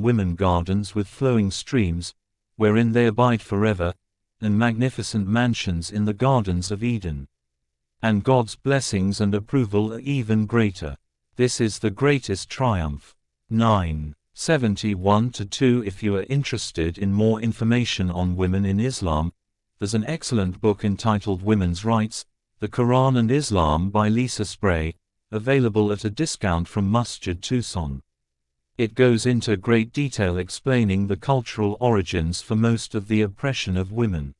women gardens with flowing streams, wherein they abide forever, and magnificent mansions in the gardens of Eden. And God's blessings and approval are even greater. This is the greatest triumph. 971-2 If you are interested in more information on women in Islam, there's an excellent book entitled Women's Rights, The Quran and Islam by Lisa Spray, available at a discount from Masjid Tucson. It goes into great detail explaining the cultural origins for most of the oppression of women.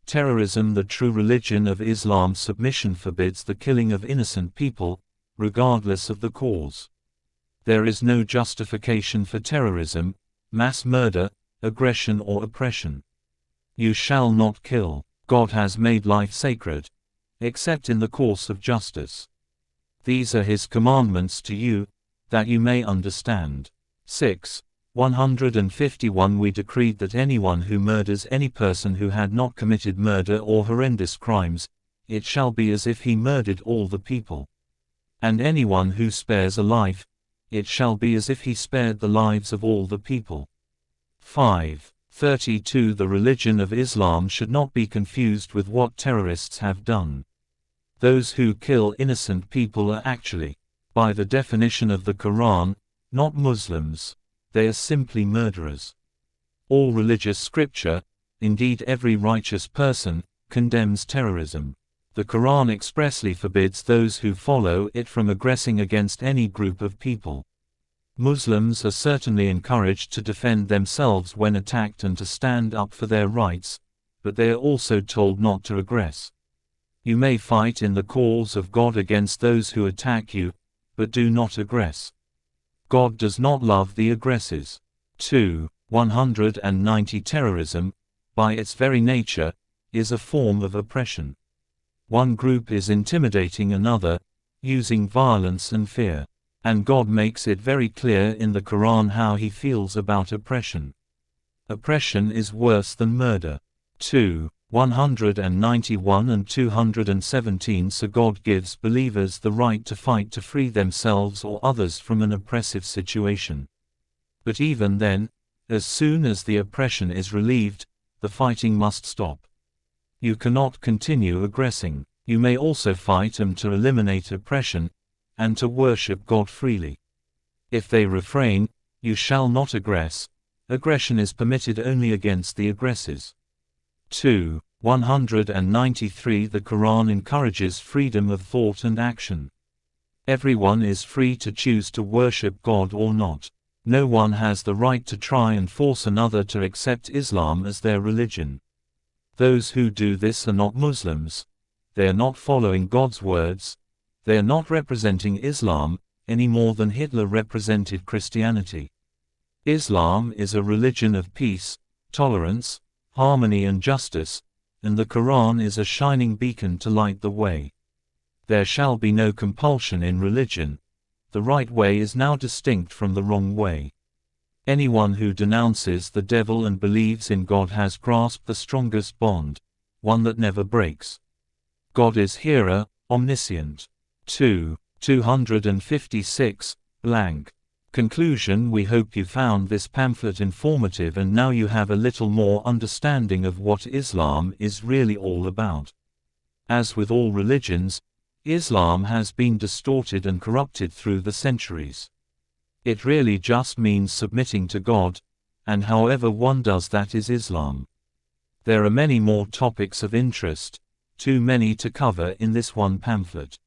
Terrorism. The true religion of Islam submission forbids the killing of innocent people, regardless of the cause. There is no justification for terrorism, mass murder, aggression or oppression. You shall not kill. God has made life sacred, except in the course of justice. These are His commandments to you, that you may understand. 151 We decreed that anyone who murders any person who had not committed murder or horrendous crimes, it shall be as if he murdered all the people. And anyone who spares a life, it shall be as if he spared the lives of all the people. 532 The religion of Islam should not be confused with what terrorists have done. Those who kill innocent people are actually, by the definition of the Quran, not Muslims. They are simply murderers. All religious scripture, indeed every righteous person, condemns terrorism. The Quran expressly forbids those who follow it from aggressing against any group of people. Muslims are certainly encouraged to defend themselves when attacked and to stand up for their rights, but they are also told not to aggress. You may fight in the cause of God against those who attack you, but do not aggress. God does not love the aggressors. 190 Terrorism, by its very nature, is a form of oppression. One group is intimidating another, using violence and fear. And God makes it very clear in the Quran how He feels about oppression. Oppression is worse than murder. 191 and 217 So God gives believers the right to fight to free themselves or others from an oppressive situation. But even then, as soon as the oppression is relieved, the fighting must stop. You cannot continue aggressing. You may also fight to eliminate oppression, and to worship God freely. If they refrain, you shall not aggress. Aggression is permitted only against the aggressors. 193 The Quran encourages freedom of thought and action. Everyone is free to choose to worship God or not. No one has the right to try and force another to accept Islam as their religion. Those who do this are not Muslims. They are not following God's words. They are not representing Islam, any more than Hitler represented Christianity. Islam is a religion of peace, tolerance, harmony and justice, and the Quran is a shining beacon to light the way. There shall be no compulsion in religion. The right way is now distinct from the wrong way. Anyone who denounces the devil and believes in God has grasped the strongest bond, one that never breaks. God is hearer, omniscient. 256. Conclusion We hope you found this pamphlet informative and now you have a little more understanding of what Islam is really all about. As with all religions, Islam has been distorted and corrupted through the centuries. It really just means submitting to God, and however one does that is Islam. There are many more topics of interest, too many to cover in this one pamphlet.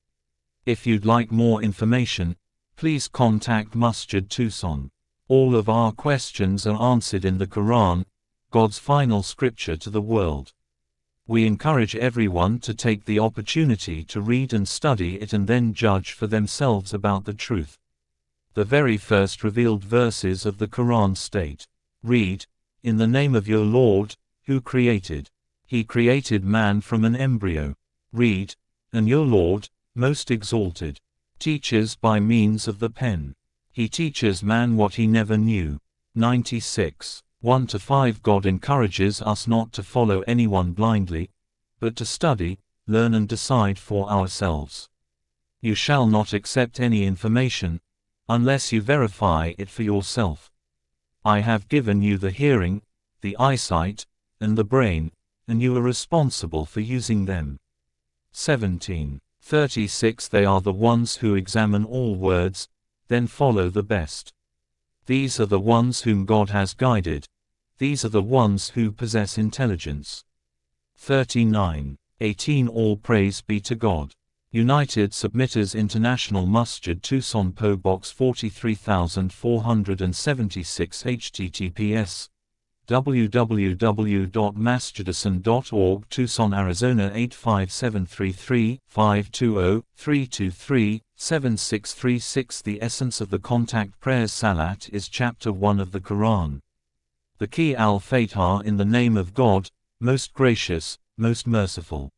If you'd like more information, please contact Masjid Tucson. All of our questions are answered in the Quran, God's final scripture to the world. We encourage everyone to take the opportunity to read and study it and then judge for themselves about the truth. The very first revealed verses of the Quran state, read, "In the name of your Lord, who created. He created man from an embryo." Read, "And your Lord, most exalted, teaches by means of the pen. He teaches man what he never knew." 96. 1-5 God encourages us not to follow anyone blindly, but to study, learn and decide for ourselves. You shall not accept any information, unless you verify it for yourself. I have given you the hearing, the eyesight, and the brain, and you are responsible for using them. 17:36 They are the ones who examine all words, then follow the best. These are the ones whom God has guided. These are the ones who possess intelligence. 39:18 All praise be to God. United Submitters International Masjid Tucson PO Box 43476 https www.masjidusan.org Tucson, Arizona 85733-520-323-7636 The essence of the contact prayers Salat is chapter 1 of the Quran. The key al-Fatihah in the name of God, most gracious, most merciful.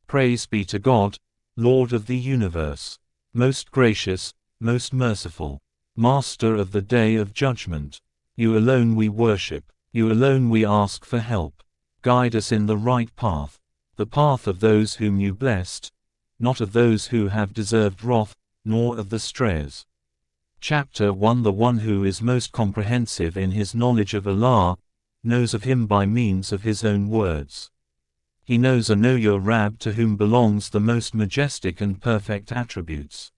Praise be to God, Lord of the universe, most gracious, most merciful, Master of the day of judgment. You alone we worship, you alone we ask for help. Guide us in the right path, the path of those whom you blessed, not of those who have deserved wrath, nor of the strayers. Chapter 1 The one who is most comprehensive in his knowledge of Allah, knows of him by means of his own words. He knows a Know Your Rabb to whom belongs the most majestic and perfect attributes.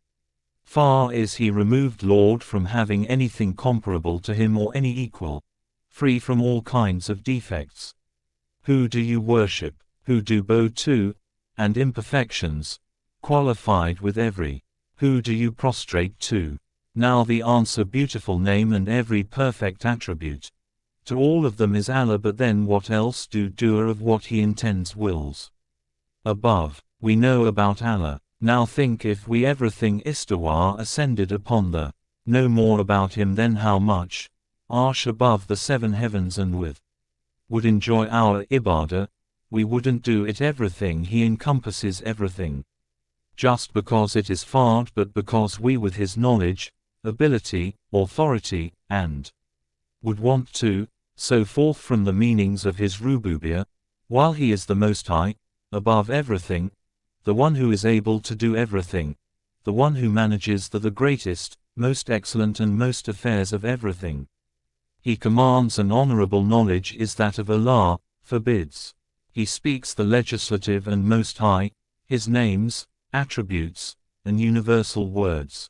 Far is he removed Lord from having anything comparable to him or any equal, free from all kinds of defects. Who do you worship, who do bow to, and imperfections, qualified with every, who do you prostrate to? Now the answer beautiful name and every perfect attribute. To all of them is Allah, but then what else do doer of what he intends wills. Above, we know about Allah. Now think if we everything istawa ascended upon the, know more about him then how much, arsh above the 7 heavens and with, would enjoy our ibadah, we wouldn't do it everything he encompasses everything. Just because it is fard but because we with his knowledge, ability, authority, and would want to, so forth from the meanings of his rububiyah, while he is the Most High, above everything, the one who is able to do everything, the one who manages the greatest, most excellent and most affairs of everything. He commands and honorable knowledge is that of Allah, forbids. He speaks the legislative and Most High, his names, attributes, and universal words.